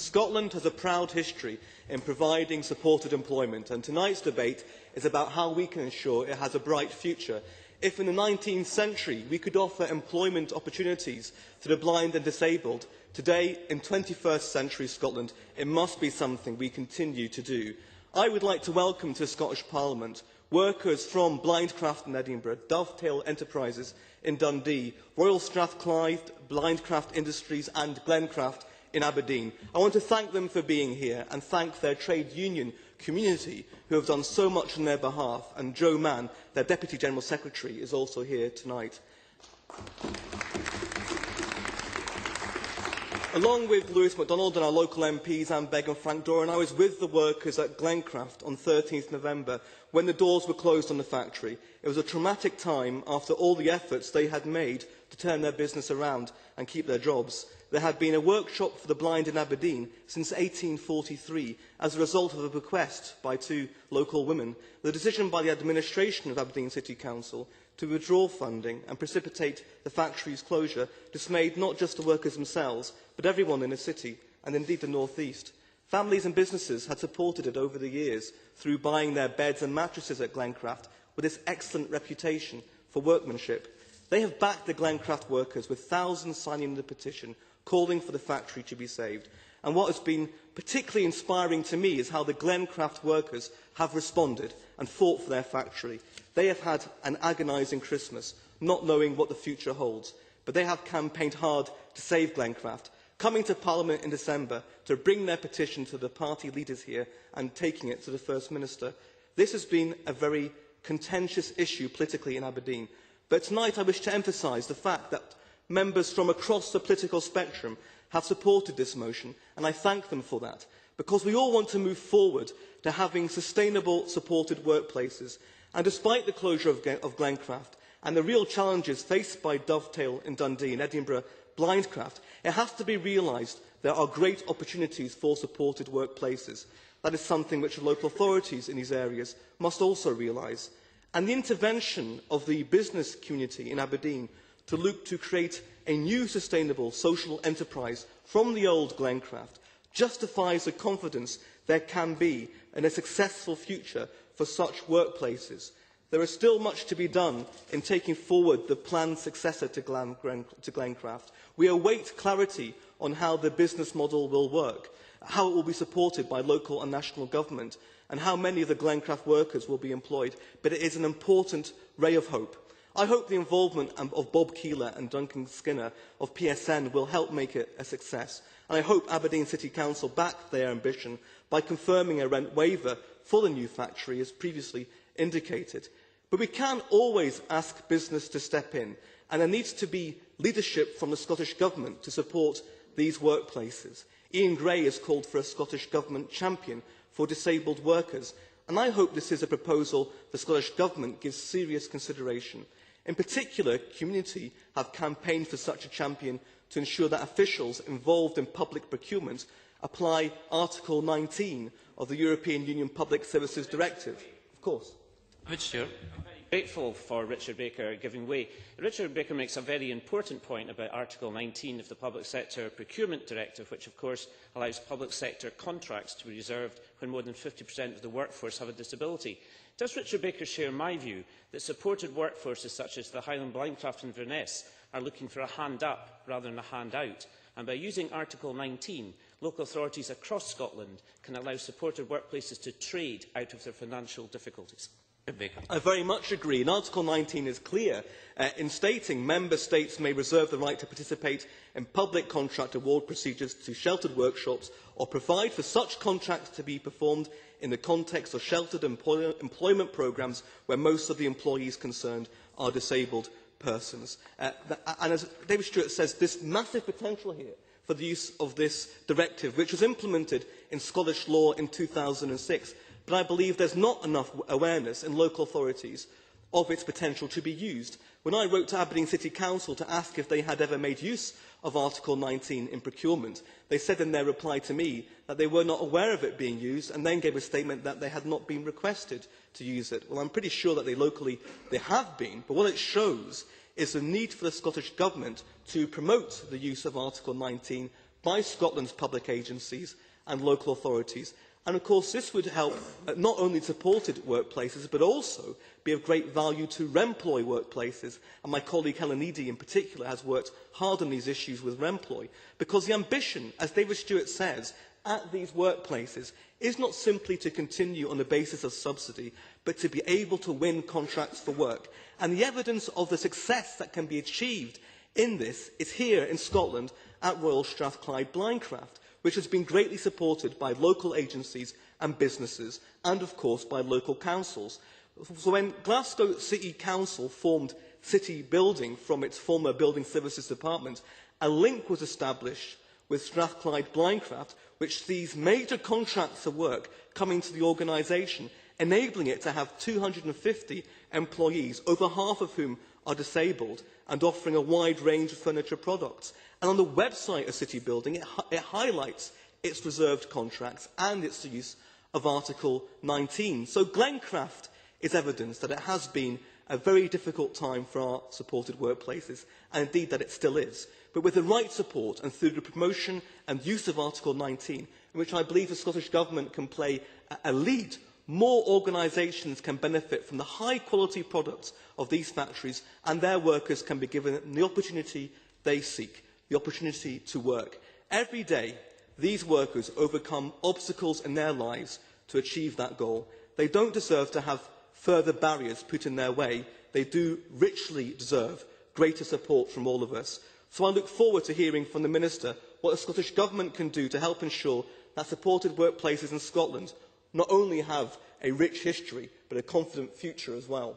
Scotland has a proud history in providing supported employment, and tonight's debate is about how we can ensure it has a bright future. If in the 19th century we could offer employment opportunities to the blind and disabled, today, in 21st century Scotland, it must be something we continue to do. I would like to welcome to the Scottish Parliament workers from Blindcraft in Edinburgh, Dovetail Enterprises in Dundee, Royal Strathclyde, Blindcraft Industries and Glencraft in Aberdeen. I want to thank them for being here and thank their trade union community who have done so much on their behalf, and Joe Mann, their Deputy General Secretary, is also here tonight. Along with Lewis MacDonald and our local MPs, Anne Begg and Frank Doran, I was with the workers at Glencraft on 13th November when the doors were closed on the factory. It was a traumatic time after all the efforts they had made to turn their business around and keep their jobs. There had been a workshop for the blind in Aberdeen since 1843 as a result of a bequest by two local women. The decision by the administration of Aberdeen City Council to withdraw funding and precipitate the factory's closure dismayed not just the workers themselves, but everyone in the city and indeed the North East. Families and businesses had supported it over the years through buying their beds and mattresses at Glencraft with its excellent reputation for workmanship. They have backed the Glencraft workers with thousands signing the petition calling for the factory to be saved. And what has been particularly inspiring to me is how the Glencraft workers have responded and fought for their factory. They have had an agonising Christmas, not knowing what the future holds, but they have campaigned hard to save Glencraft, coming to Parliament in December to bring their petition to the party leaders here and taking it to the First Minister. This has been a very contentious issue politically in Aberdeen, but tonight I wish to emphasise the fact that members from across the political spectrum have supported this motion, and I thank them for that, because we all want to move forward to having sustainable, supported workplaces. And despite the closure of Glencraft and the real challenges faced by Dovetail in Dundee and Edinburgh Blindcraft, it has to be realised there are great opportunities for supported workplaces. That is something which the local authorities in these areas must also realise. And the intervention of the business community in Aberdeen to look to create a new sustainable social enterprise from the old Glencraft justifies the confidence there can be in a successful future for such workplaces. There is still much to be done in taking forward the planned successor to Glencraft. We await clarity on how the business model will work, how it will be supported by local and national government, and how many of the Glencraft workers will be employed, but it is an important ray of hope. I hope the involvement of Bob Keeler and Duncan Skinner of PSN will help make it a success, and I hope Aberdeen City Council back their ambition by confirming a rent waiver for the new factory as previously indicated. But we can always ask business to step in, and there needs to be leadership from the Scottish Government to support these workplaces. Ian Gray has called for a Scottish Government champion for disabled workers, and I hope this is a proposal the Scottish Government gives serious consideration. In particular, community have campaigned for such a champion to ensure that officials involved in public procurement apply Article 19 of the European Union Public Services Directive. Of course. Richard. I'm very grateful for Richard Baker giving way. Richard Baker makes a very important point about Article 19 of the Public Sector Procurement Directive, which of course allows public sector contracts to be reserved when more than 50% of the workforce have a disability. Does Richard Baker share my view that supported workforces such as the Highland Blindcraft and Inverness are looking for a hand up rather than a hand out, and by using Article 19, local authorities across Scotland can allow supported workplaces to trade out of their financial difficulties? I very much agree, and Article 19 is clear in stating Member States may reserve the right to participate in public contract award procedures to sheltered workshops or provide for such contracts to be performed in the context of sheltered employment programmes where most of the employees concerned are disabled persons. And as David Stewart says, there's massive potential here for the use of this directive, which was implemented in Scottish law in 2006. But I believe there's not enough awareness in local authorities of its potential to be used. When I wrote to Aberdeen City Council to ask if they had ever made use of Article 19 in procurement, they said in their reply to me that they were not aware of it being used, and then gave a statement that they had not been requested to use it. Well, I'm pretty sure that they have been, but what it shows is the need for the Scottish Government to promote the use of Article 19 by Scotland's public agencies and local authorities. And of course this would help not only supported workplaces but also be of great value to Remploy workplaces, and my colleague Helen Eady in particular has worked hard on these issues with Remploy, because the ambition, as David Stewart says, at these workplaces is not simply to continue on the basis of subsidy, but to be able to win contracts for work. And the evidence of the success that can be achieved in this is here in Scotland at Royal Strathclyde Blyncraft, which has been greatly supported by local agencies and businesses, and of course by local councils. So when Glasgow City Council formed City Building from its former Building Services Department, a link was established with Strathclyde Blyncraft, which sees major contracts of work coming to the organisation, enabling it to have 250 employees, over half of whom are disabled, and offering a wide range of furniture products. And on the website of City Building, it highlights its reserved contracts and its use of Article 19. So Glencraft is evidence that it has been a very difficult time for our supported workplaces, and indeed that it still is. But with the right support and through the promotion and use of Article 19, in which I believe the Scottish Government can play a lead, more organisations can benefit from the high-quality products of these factories, and their workers can be given the opportunity they seek, the opportunity to work. Every day, these workers overcome obstacles in their lives to achieve that goal. They don't deserve to have further barriers put in their way. They do richly deserve greater support from all of us. So I look forward to hearing from the Minister what the Scottish Government can do to help ensure that supported workplaces in Scotland not only have a rich history, but a confident future as well.